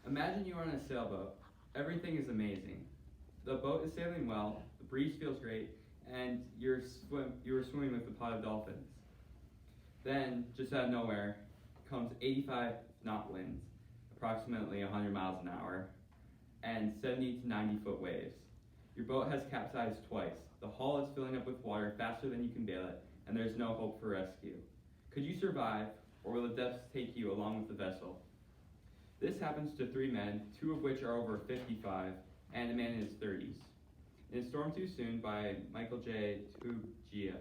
Imagine you are on a sailboat. Everything is amazing. The boat is sailing well, the breeze feels great, and you are swimming with a pod of dolphins. Then, just out of nowhere, comes 85 knot winds, approximately 100 miles an hour, and 70 to 90-foot waves. Your boat has capsized twice. The hull is filling up with water faster than you can bail it, and there's no hope for rescue. Could you survive, or will the depths take you along with the vessel? This happens to three men, two of which are over 55, and a man in his 30s. In A Storm Too Soon by Michael J. Tugias.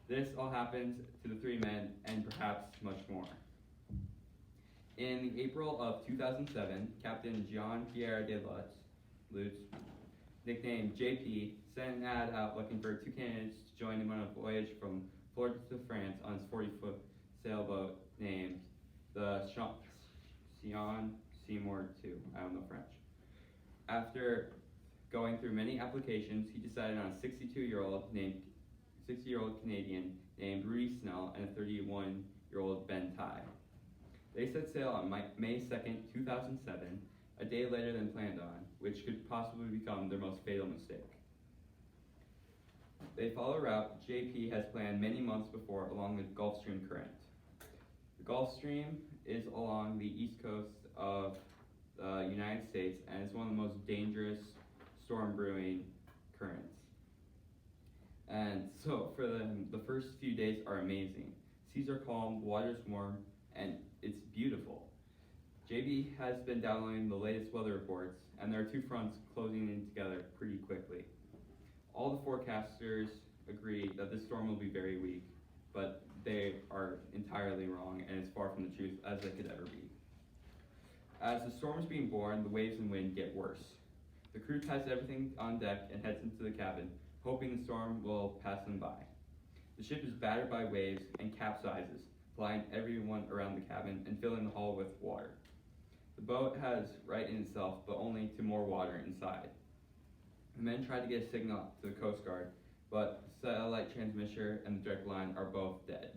This all happens to the three men, and perhaps much more. In April of 2007, Captain Jean-Pierre de Lutz, nicknamed JP, sent an ad out looking for two candidates to join him on a voyage from Florida to France on his 40-foot sailboat named the Sion Seymour II. I don't know French. After going through many applications, he decided on a 60-year-old Canadian named Rudy Snell and a 31-year-old Ben Ty. They set sail on May 2nd, 2007, a day later than planned on, which could possibly become their most fatal mistake. They follow a route JP has planned many months before along the Gulf Stream current. The Gulf Stream is along the east coast of the United States, and it's one of the most dangerous storm brewing currents. And so for them, the first few days are amazing. Seas are calm, water's warm, and it's beautiful. JB has been downloading the latest weather reports, and there are two fronts closing in together pretty quickly. All the forecasters agree that this storm will be very weak, but they are entirely wrong, and it's far from the truth as they could ever be. As the storm is being born, the waves and wind get worse. The crew ties everything on deck and heads into the cabin, hoping the storm will pass them by. The ship is battered by waves and capsizes, flying everyone around the cabin and filling the hull with water. The boat has right in itself, but only to more water inside. The men try to get a signal to the Coast Guard, but the satellite transmitter and the direct line are both dead.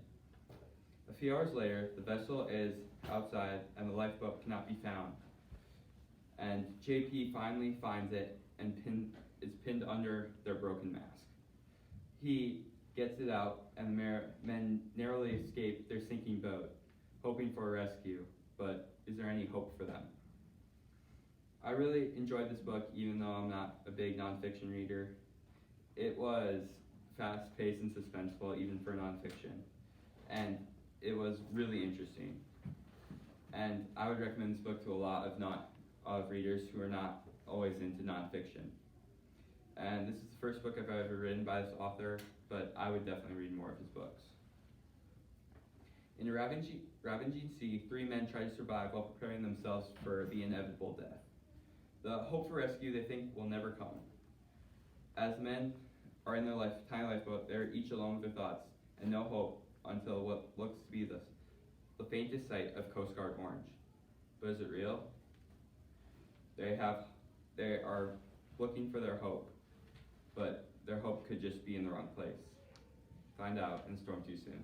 A few hours later, the vessel is outside and the lifeboat cannot be found. And JP finally finds it and is pinned under their broken mast. He gets it out, and the men narrowly escape their sinking boat, hoping for a rescue, but is there any hope for them? I really enjoyed this book, even though I'm not a big nonfiction reader. It was fast-paced and suspenseful, even for nonfiction, and it was really interesting. And I would recommend this book to a lot of readers who are not always into nonfiction. And this is the first book I've ever written by this author, but I would definitely read more of his books. In a ravaging sea, three men try to survive while preparing themselves for the inevitable death. The hope for rescue they think will never come. As the men are in their tiny lifeboat, they're each alone with their thoughts, and no hope until what looks to be the faintest sight of Coast Guard Orange. But is it real? They are looking for their hope, but their hope could just be in the wrong place. Find out in Storm Too Soon.